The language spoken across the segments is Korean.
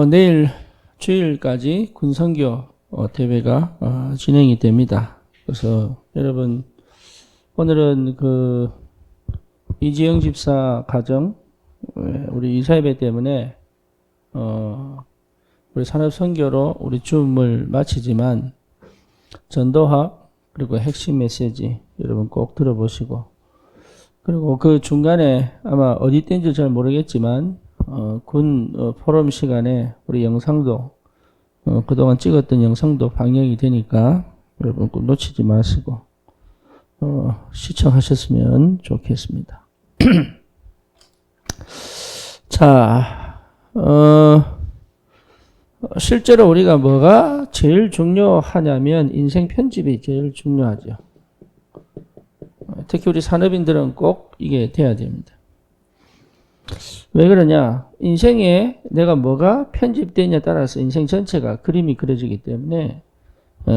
내일 주일까지 군선교 대회가 진행이 됩니다. 그래서 여러분 오늘은 그 이지영 집사 가정 우리 이사예배 때문에 우리 산업선교로 우리 줌을 마치지만 전도학 그리고 핵심 메시지 여러분 꼭 들어보시고, 그리고 그 중간에 아마 어디 땐지 잘 모르겠지만 군 포럼 시간에 우리 영상도 그동안 찍었던 영상도 방영이 되니까 여러분 꼭 놓치지 마시고 시청하셨으면 좋겠습니다. 자, 실제로 우리가 뭐가 제일 중요하냐면 인생 편집이 제일 중요하죠. 특히 우리 산업인들은 꼭 이게 돼야 됩니다. 왜 그러냐? 인생에 내가 뭐가 편집되냐에 따라서 인생 전체가 그림이 그려지기 때문에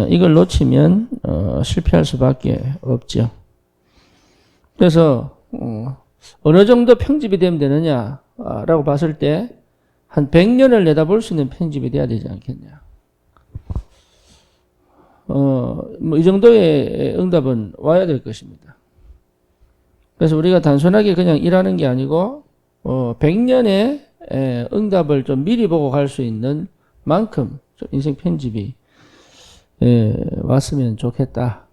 이걸 놓치면 실패할 수밖에 없죠. 그래서 어느 정도 편집이 되면 되느냐라고 봤을 때 한 100년을 내다볼 수 있는 편집이 돼야 되지 않겠냐. 뭐 이 정도의 응답은 와야 될 것입니다. 그래서 우리가 단순하게 그냥 일하는 게 아니고 100년의 응답을 좀 미리 보고 갈 수 있는 만큼 좀 인생 편집이 왔으면 좋겠다.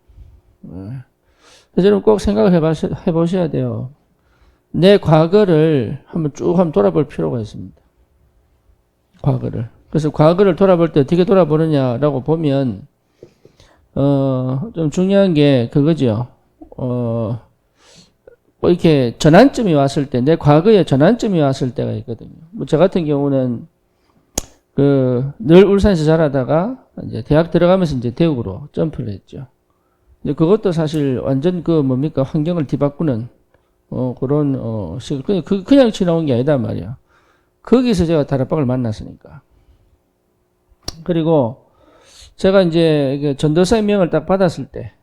그래서 여러분 꼭 생각을 해보셔야 돼요. 내 과거를 한번 돌아볼 필요가 있습니다. 과거를. 그래서 과거를 돌아볼 때 어떻게 돌아보느냐라고 보면 좀 중요한 게 그거죠. 뭐 이렇게 전환점이 왔을 때, 내 과거에 전환점이 왔을 때가 있거든요. 뭐 저 같은 경우는 늘 울산에서 자라다가 이제 대학 들어가면서 이제 대구로 점프를 했죠. 근데 그것도 사실 완전 환경을 뒤바꾸는 그런 시간. 그냥 지나온 게 아니다 말이야. 거기서 제가 다락방을 만났으니까. 그리고 제가 이제 전도사의 명을 딱 받았을 때,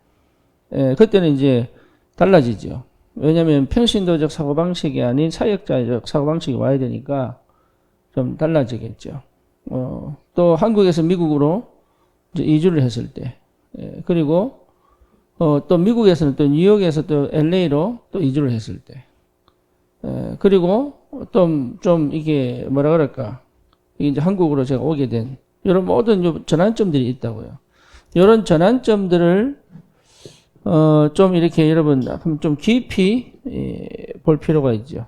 그때는 이제 달라지죠. 왜냐하면 평신도적 사고방식이 아닌 사역자적 사고방식이 와야 되니까 좀 달라지겠죠. 또 한국에서 미국으로 이제 이주를 했을 때, 그리고 또 미국에서는 또 뉴욕에서 또 LA로 또 이주를 했을 때, 그리고 좀 이게 뭐라 그럴까, 이제 한국으로 제가 오게 된 이런 모든 전환점들이 있다고요. 이런 전환점들을 좀 이렇게 여러분 좀 깊이 볼 필요가 있죠.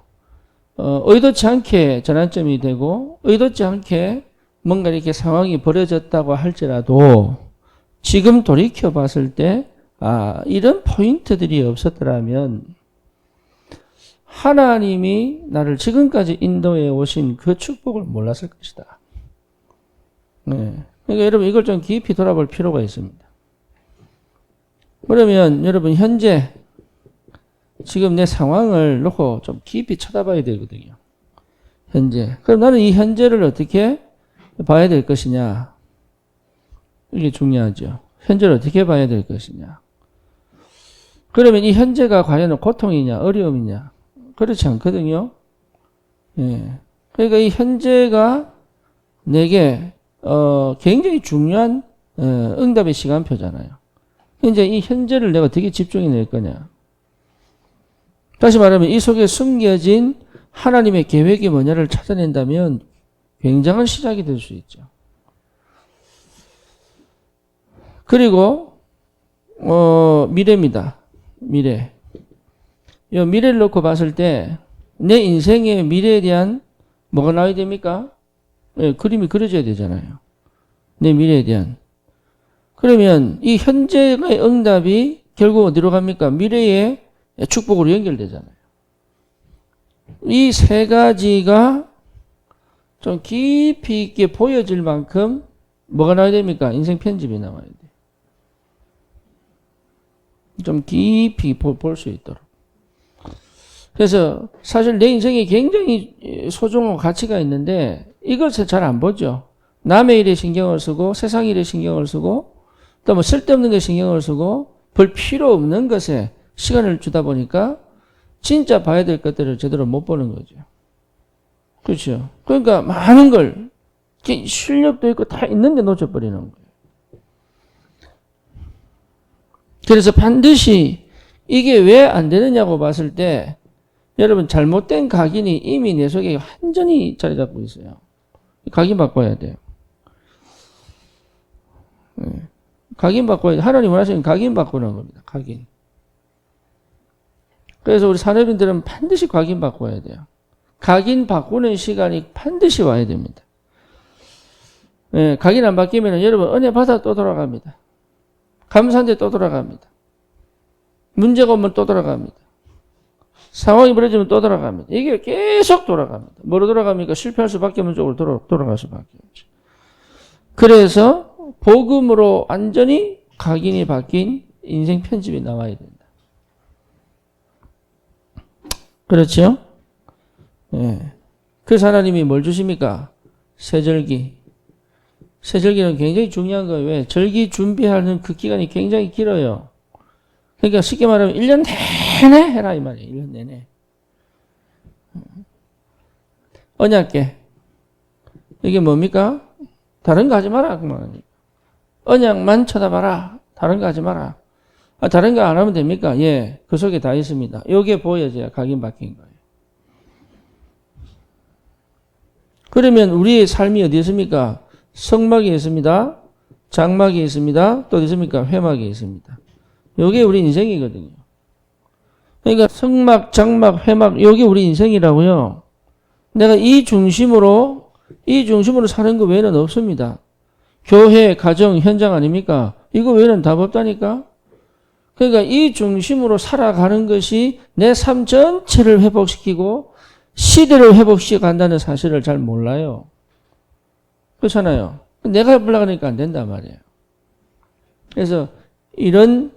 의도치 않게 전환점이 되고 의도치 않게 뭔가 이렇게 상황이 벌어졌다고 할지라도 지금 돌이켜 봤을 때 이런 포인트들이 없었더라면 하나님이 나를 지금까지 인도해 오신 그 축복을 몰랐을 것이다. 네. 그러니까 여러분 이걸 좀 깊이 돌아볼 필요가 있습니다. 그러면 여러분 현재 지금 내 상황을 놓고 좀 깊이 쳐다봐야 되거든요. 현재. 그럼 나는 이 현재를 어떻게 봐야 될 것이냐. 이게 중요하죠. 현재를 어떻게 봐야 될 것이냐. 그러면 이 현재가 과연 고통이냐 어려움이냐. 그렇지 않거든요. 예. 그러니까 이 현재가 내게 굉장히 중요한 응답의 시간표잖아요. 이제 이 현재를 내가 어떻게 집중해 낼 거냐. 다시 말하면 이 속에 숨겨진 하나님의 계획이 뭐냐를 찾아낸다면 굉장한 시작이 될 수 있죠. 그리고 미래입니다. 미래. 이 미래를 놓고 봤을 때 내 인생의 미래에 대한 뭐가 나와야 됩니까? 그림이 그려져야 되잖아요. 내 미래에 대한. 그러면 이 현재의 응답이 결국 어디로 갑니까? 미래의 축복으로 연결되잖아요. 이 세 가지가 좀 깊이 있게 보여질 만큼 뭐가 나와야 됩니까? 인생 편집이 나와야 돼. 좀 깊이 볼 수 있도록. 그래서 사실 내 인생에 굉장히 소중한 가치가 있는데 이것을 잘 안 보죠. 남의 일에 신경을 쓰고 세상 일에 신경을 쓰고 또 뭐 쓸데없는 데 신경을 쓰고 볼 필요 없는 것에 시간을 주다 보니까 진짜 봐야 될 것들을 제대로 못 보는 거죠. 그렇죠. 그러니까 많은 걸 실력도 있고 다 있는데 놓쳐버리는 거예요. 그래서 반드시 이게 왜 안 되느냐고 봤을 때 여러분 잘못된 각인이 이미 내 속에 완전히 자리 잡고 있어요. 각인 바꿔야 돼요. 각인 바꿔야 돼. 하나님 원하시는 각인 바꾸는 겁니다. 각인. 그래서 우리 산업인들은 반드시 각인 바꿔야 돼요. 각인 바꾸는 시간이 반드시 와야 됩니다. 각인 안 바뀌면 여러분 은혜 받아 또 돌아갑니다. 감사한데 또 돌아갑니다. 문제가 오면 또 돌아갑니다. 상황이 벌어지면 또 돌아갑니다. 이게 계속 돌아갑니다. 뭐로 돌아갑니까? 실패할 수밖에 없는 쪽으로 돌아갈 수밖에 없죠. 그래서 복음으로 완전히 각인이 바뀐 인생 편집이 나와야 된다. 그렇죠? 예. 그래서 하나님이 뭘 주십니까? 새절기. 새절기는 굉장히 중요한 거예요. 왜? 절기 준비하는 그 기간이 굉장히 길어요. 그러니까 쉽게 말하면 1년 내내 해라 이 말이에요. 1년 내내. 언약계. 이게 뭡니까? 다른 거 하지 마라. 그 말입니다. 언약만 쳐다봐라. 다른 거 하지 마라. 다른 거 안 하면 됩니까? 예. 그 속에 다 있습니다. 요게 보여져야 각인 바뀐 거예요. 그러면 우리의 삶이 어디 있습니까? 성막이 있습니다. 장막이 있습니다. 또 어디 있습니까? 회막이 있습니다. 요게 우리 인생이거든요. 그러니까 성막, 장막, 회막, 요게 우리 인생이라고요. 내가 이 중심으로 사는 거 외에는 없습니다. 교회, 가정, 현장 아닙니까? 이거 외에는 답 없다니까? 그러니까 이 중심으로 살아가는 것이 내 삶 전체를 회복시키고 시대를 회복시켜 간다는 사실을 잘 몰라요. 그렇잖아요. 내가 해보려고 하니까 안 된단 말이에요. 그래서 이런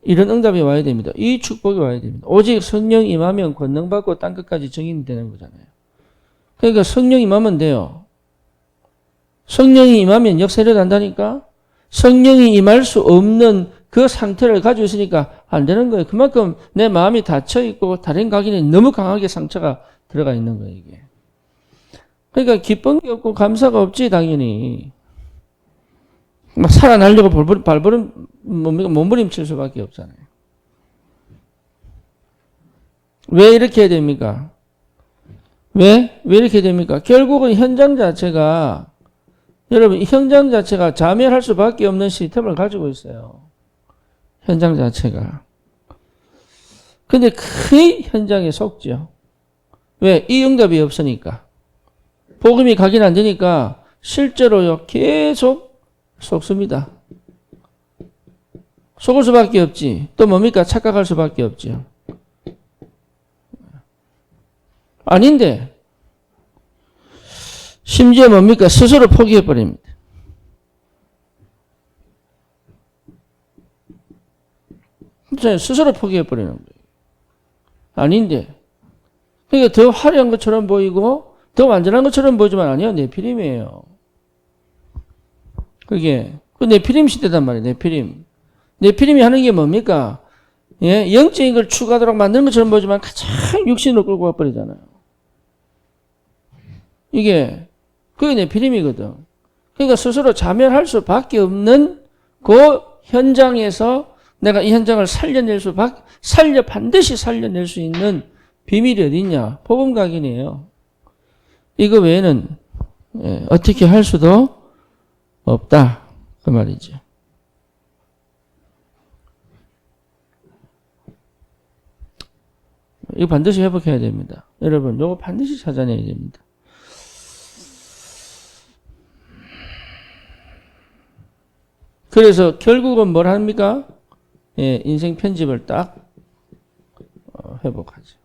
응답이 와야 됩니다. 이 축복이 와야 됩니다. 오직 성령 임하면 권능받고 땅끝까지 증인되는 거잖아요. 그러니까 성령 임하면 돼요. 성령이 임하면 역사를 한다니까? 성령이 임할 수 없는 그 상태를 가지고 있으니까 안 되는 거예요. 그만큼 내 마음이 닫혀있고 다른 각인에 너무 강하게 상처가 들어가 있는 거예요, 이게. 그러니까 기쁜 게 없고 감사가 없지, 당연히. 막 살아나려고 몸부림칠 수밖에 없잖아요. 왜 이렇게 해야 됩니까? 왜 이렇게 됩니까? 결국은 현장 자체가, 여러분, 현장 자체가 자멸할 수밖에 없는 시스템을 가지고 있어요. 현장 자체가. 근데 그 현장에 속죠. 왜? 이 응답이 없으니까. 복음이 각인 안 되니까 실제로요, 계속 속습니다. 속을 수밖에 없지. 또 뭡니까? 착각할 수밖에 없죠. 아닌데, 심지어 뭡니까? 스스로 포기해버립니다. 스스로 포기해버리는 거예요. 아닌데. 그러니까 더 화려한 것처럼 보이고, 더 완전한 것처럼 보이지만 아니요. 네피림이에요. 그게, 그 네피림 시대단 말이에요. 네피림. 네피림이 하는 게 뭡니까? 예, 영적인 걸 추구하도록 만드는 것처럼 보이지만 가장 육신으로 끌고 와버리잖아요. 그게 네피림이거든. 그러니까 스스로 자멸할 수밖에 없는 그 현장에서 내가 이 현장을 반드시 살려낼 수 있는 비밀이 어디 있냐? 복음 각인이에요. 이거 외에는 어떻게 할 수도 없다. 그 말이죠. 이거 반드시 회복해야 됩니다. 여러분, 이거 반드시 찾아내야 됩니다. 그래서 결국은 뭘 합니까? 예, 인생 편집을 딱 회복하죠.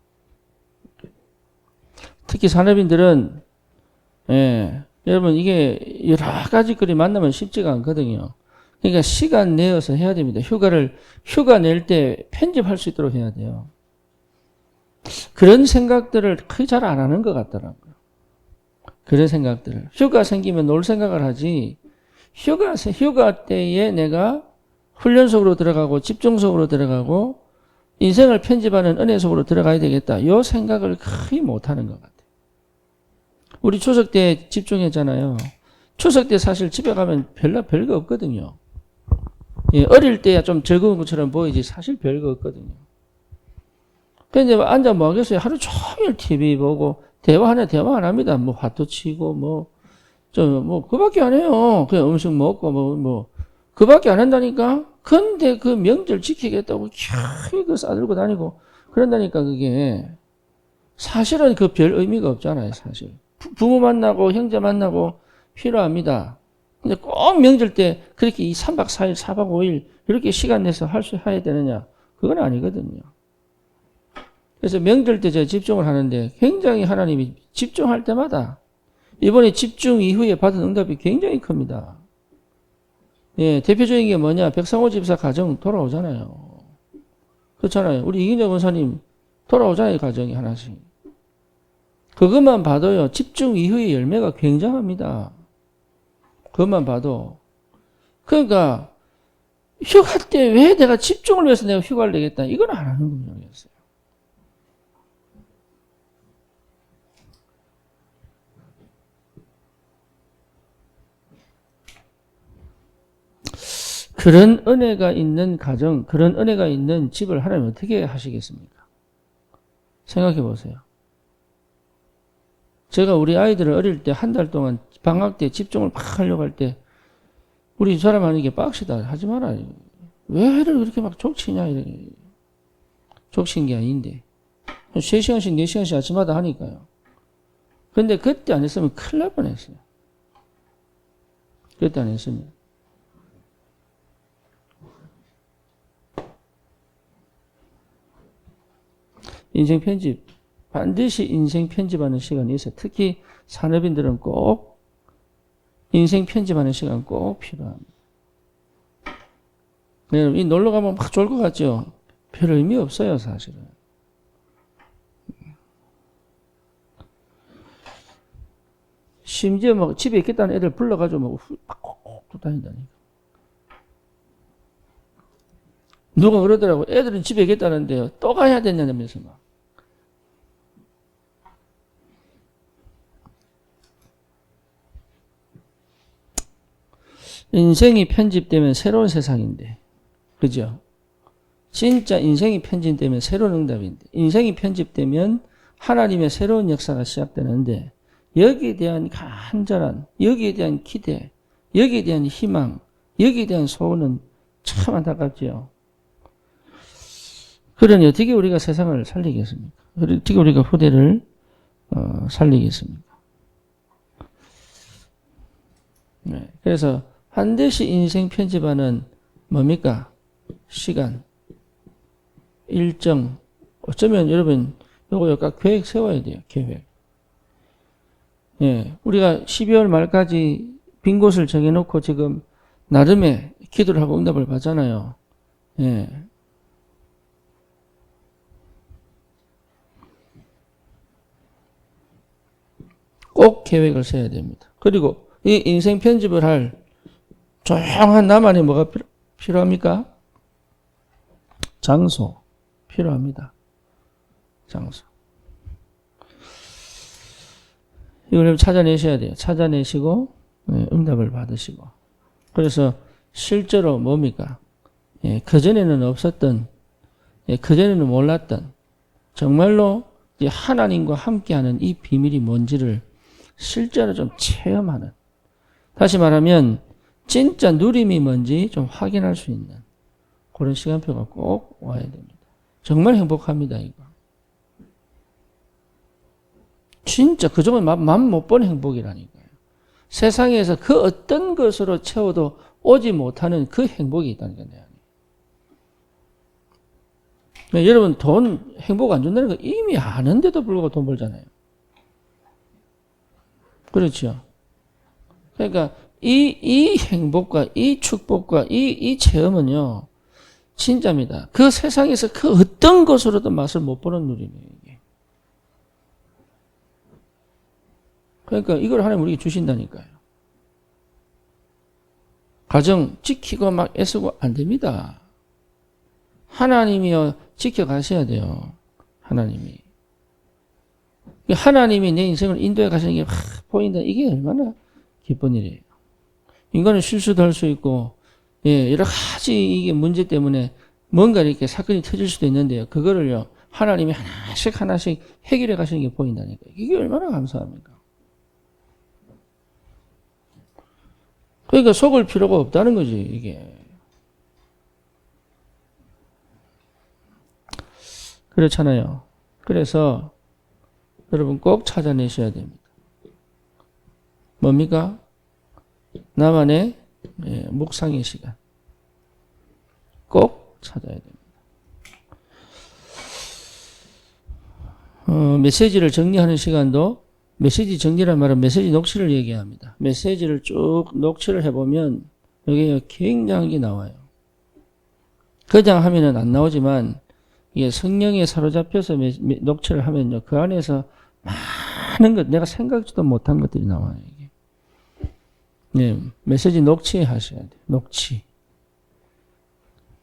특히 산업인들은 여러분 이게 여러 가지 글이 만나면 쉽지가 않거든요. 그러니까 시간 내어서 해야 됩니다. 휴가 낼 때 편집할 수 있도록 해야 돼요. 그런 생각들을 거의 잘 안 하는 것 같더라고요. 그런 생각들을. 휴가 생기면 놀 생각을 하지, 휴가 때에 내가 훈련 속으로 들어가고 집중 속으로 들어가고 인생을 편집하는 은혜 속으로 들어가야 되겠다. 이 생각을 거의 못하는 것 같아요. 우리 추석 때 집중했잖아요. 추석 때 사실 집에 가면 별거 없거든요. 예, 어릴 때야 좀 즐거운 것처럼 보이지 사실 별거 없거든요. 근데 앉아 뭐 하겠어요? 하루 종일 TV 보고 대화 안 합니다. 뭐 화투 치고 그밖에 안 해요. 그냥 음식 먹고 그밖에 안 한다니까? 근데 그 명절 지키겠다고 그 싸들고 다니고 그런다니까 그게 사실은 그 별 의미가 없잖아요, 사실. 부모 만나고 형제 만나고 필요합니다. 근데 꼭 명절 때 그렇게 이 3박 4일, 4박 5일 이렇게 시간 내서 해야 되느냐? 그건 아니거든요. 그래서 명절 때 제가 집중을 하는데 굉장히 하나님이 집중할 때마다 이번에 집중 이후에 받은 응답이 굉장히 큽니다. 예, 대표적인 게 뭐냐? 백상호 집사 가정 돌아오잖아요. 그렇잖아요. 우리 이gin자 권사님 돌아오잖아요, 가정이 하나씩. 그것만 봐도요, 집중 이후의 열매가 굉장합니다. 그것만 봐도. 그러니까, 휴가 때 왜 내가 집중을 위해서 내가 휴가를 내겠다. 이건 안 하는 분이었어요. 그런 은혜가 있는 가정, 그런 은혜가 있는 집을 하나님 어떻게 하시겠습니까? 생각해 보세요. 제가 우리 아이들을 어릴 때 한 달 동안 방학 때 집중을 막 하려고 할 때 우리 사람 하는 게 빡시다. 하지 마라. 왜 애를 그렇게 막 족치냐. 족친 게 아닌데. 3시간씩 4시간씩 아침마다 하니까요. 근데 그때 안 했으면 큰일 날 뻔했어요. 그때 안 했으면. 인생 편집. 반드시 인생 편집하는 시간이 있어요. 특히 산업인들은 꼭 인생 편집하는 시간 꼭 필요합니다. 네, 이 놀러 가면 막 좋을 것 같죠? 별 의미 없어요, 사실은. 심지어 막 집에 있겠다는 애들 불러가지고 막 콕콕 다닌다니까. 누가 그러더라고. 애들은 집에 있겠다는데요. 또 가야 되냐면서 막. 인생이 편집되면 새로운 세상인데, 그죠? 진짜 인생이 편집되면 새로운 응답인데, 인생이 편집되면 하나님의 새로운 역사가 시작되는데, 여기에 대한 간절한, 여기에 대한 기대, 여기에 대한 희망, 여기에 대한 소원은 참 안타깝지요. 그러니 어떻게 우리가 세상을 살리겠습니까? 어떻게 우리가 후대를 살리겠습니까? 네, 그래서 반드시 인생 편집하는 뭡니까? 시간, 일정. 어쩌면 여러분 요거 약간 계획 세워야 돼요. 계획. 예, 우리가 12월 말까지 빈 곳을 정해놓고 지금 나름의 기도를 하고 응답을 받잖아요. 예. 꼭 계획을 세워야 됩니다. 그리고 이 인생 편집을 할 조용한 나만의 뭐가 필요합니까? 장소 필요합니다. 장소. 이걸 찾아내셔야 돼요. 찾아내시고 응답을 받으시고. 그래서 실제로 뭡니까? 그전에는 없었던, 그전에는 몰랐던 정말로 하나님과 함께하는 이 비밀이 뭔지를 실제로 좀 체험하는, 다시 말하면 진짜 누림이 뭔지 좀 확인할 수 있는 그런 시간표가 꼭 와야 됩니다. 정말 행복합니다, 이거. 진짜 그정도 맘 못 본 행복이라니까요. 세상에서 그 어떤 것으로 채워도 오지 못하는 그 행복이 있다니까요. 네, 여러분 돈 행복 안 준다는 거 이미 아는데도 불구하고 돈 벌잖아요. 그렇죠. 그러니까 이 행복과 이 축복과 이 체험은요, 진짜입니다. 그 세상에서 그 어떤 것으로도 맛을 못 보는 누림이에요, 이게. 그러니까 이걸 하나님 우리에게 주신다니까요. 가정 지키고 막 애쓰고 안 됩니다. 하나님이요, 지켜가셔야 돼요. 하나님이. 하나님이 내 인생을 인도해 가시는 게 보인다. 이게 얼마나 기쁜 일이에요. 인간은 실수도 할 수 있고, 예, 여러 가지 이게 문제 때문에 뭔가 이렇게 사건이 터질 수도 있는데요. 그거를요, 하나님이 하나씩 해결해 가시는 게 보인다니까. 이게 얼마나 감사합니까? 그러니까 속을 필요가 없다는 거지, 이게. 그렇잖아요. 그래서 여러분 꼭 찾아내셔야 됩니다. 뭡니까? 나만의 묵상의 시간. 꼭 찾아야 됩니다. 메시지를 정리하는 시간도, 메시지 정리란 말은 메시지 녹취를 얘기합니다. 메시지를 쭉 녹취를 해보면 여기에 굉장한 게 나와요. 그냥 하면은 안 나오지만 이게 성령에 사로잡혀서 녹취를 하면요, 그 안에서 많은 것, 내가 생각지도 못한 것들이 나와요. 이게. 네, 메시지 녹취하셔야 돼요. 녹취.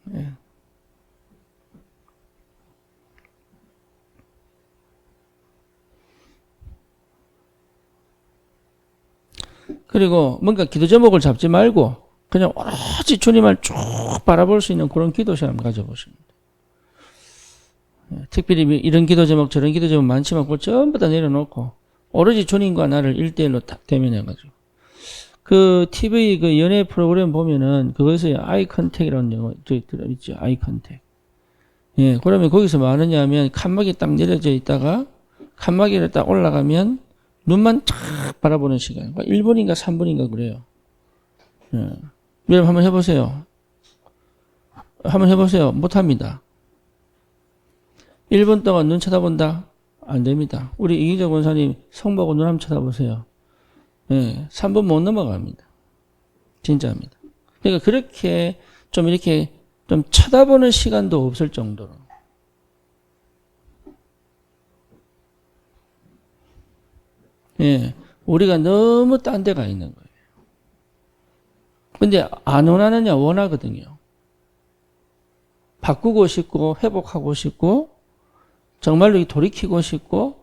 네. 그리고 뭔가 기도 제목을 잡지 말고 그냥 오로지 주님을 쭉 바라볼 수 있는 그런 기도 시간 가져보십니다. 특별히 이런 기도 제목 저런 기도 제목 많지만 그걸 전부 다 내려놓고 오로지 주님과 나를 1대1로 딱 대면해가지고 그 TV 그 연예 프로그램 보면은 그것에 아이 컨택이라는 영어 들어있죠. 아이 컨택. 예, 그러면 거기서 뭐 하느냐 하면 칸막이 딱 내려져 있다가 칸막이를 딱 올라가면 눈만 탁 바라보는 시간. 1분인가 3분인가 그래요. 예. 여러분 한번 해보세요. 한번 해보세요. 못합니다. 1분 동안 눈 쳐다본다? 안 됩니다. 우리 이기정 권사님 성 보고 눈 한번 쳐다보세요. 예, 3분 못 넘어갑니다. 진짜입니다. 그러니까 그렇게 좀 이렇게 좀 쳐다보는 시간도 없을 정도로. 예, 우리가 너무 딴 데가 있는 거예요. 근데 안 원하느냐? 원하거든요. 바꾸고 싶고 회복하고 싶고 정말로 돌이키고 싶고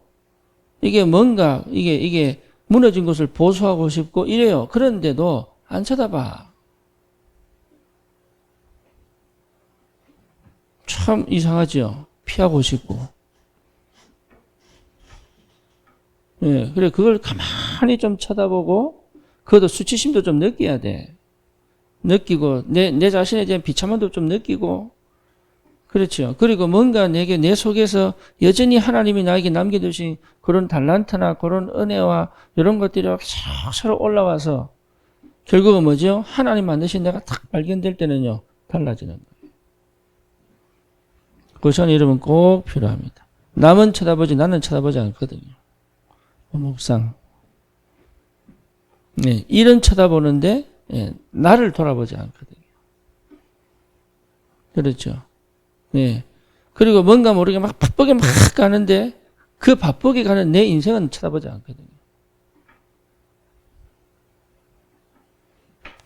이게 뭔가 이게 무너진 것을 보수하고 싶고 이래요. 그런데도 안 쳐다봐. 참 이상하죠. 피하고 싶고. 예, 그래 그걸 가만히 좀 쳐다보고 그것도 수치심도 좀 느껴야 돼. 느끼고 내 자신에 대한 비참함도 좀 느끼고 그렇죠. 그리고 뭔가 내 속에서 여전히 하나님이 나에게 남겨두신 그런 달란트나 그런 은혜와 이런 것들이 서로 올라와서 결국은 뭐죠? 하나님 만드신 내가 딱 발견될 때는요, 달라지는 거예요. 그것은 여러분 꼭 필요합니다. 남은 쳐다보지 나는 쳐다보지 않거든요. 묵상. 네, 일은 쳐다보는데 나를 돌아보지 않거든요. 그렇죠. 네. 그리고 뭔가 모르게 막 바쁘게 막 가는데 그 바쁘게 가는 내 인생은 쳐다보지 않거든요.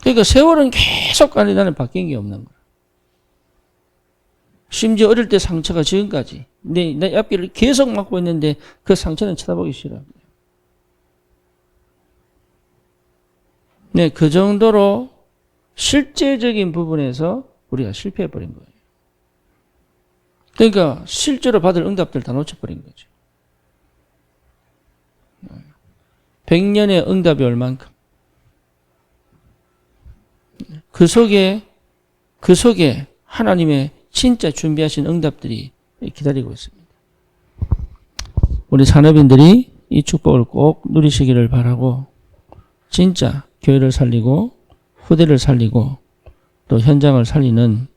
그러니까 세월은 계속 가는데 나는 바뀐 게 없는 거야. 심지어 어릴 때 상처가 지금까지 내 앞길을 계속 막고 있는데 그 상처는 쳐다보기 싫어합니다. 네, 그 정도로 실제적인 부분에서 우리가 실패해버린 거예요. 그러니까 실제로 받을 응답들 다 놓쳐버린 거죠. 100년의 응답이 올 만큼. 그 속에 하나님의 진짜 준비하신 응답들이 기다리고 있습니다. 우리 산업인들이 이 축복을 꼭 누리시기를 바라고 진짜 교회를 살리고 후대를 살리고 또 현장을 살리는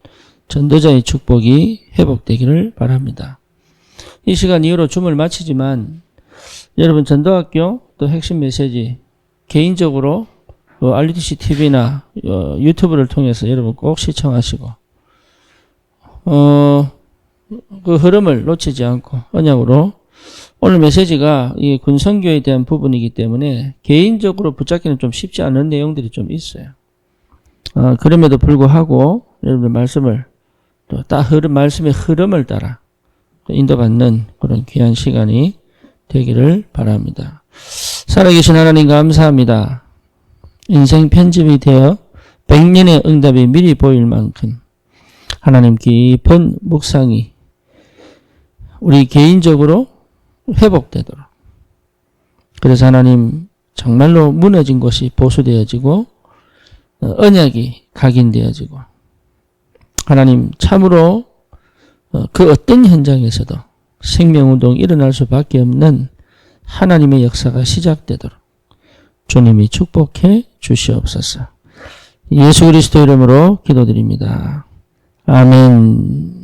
전도자의 축복이 회복되기를 바랍니다. 이 시간 이후로 줌을 마치지만 여러분 전도학교 또 핵심 메시지 개인적으로 RUTC TV나 유튜브를 통해서 여러분 꼭 시청하시고 그 흐름을 놓치지 않고 언약으로 오늘 메시지가 이 군선교에 대한 부분이기 때문에 개인적으로 붙잡기는 좀 쉽지 않은 내용들이 좀 있어요. 그럼에도 불구하고 여러분들 말씀을 또 말씀의 흐름을 따라 인도받는 그런 귀한 시간이 되기를 바랍니다. 살아계신 하나님 감사합니다. 인생 편집이 되어 100년의 응답이 미리 보일 만큼 하나님 깊은 묵상이 우리 개인적으로 회복되도록, 그래서 하나님 정말로 무너진 것이 보수되어지고 언약이 각인되어지고 하나님 참으로 그 어떤 현장에서도 생명운동이 일어날 수밖에 없는 하나님의 역사가 시작되도록 주님이 축복해 주시옵소서. 예수 그리스도 이름으로 기도드립니다. 아멘.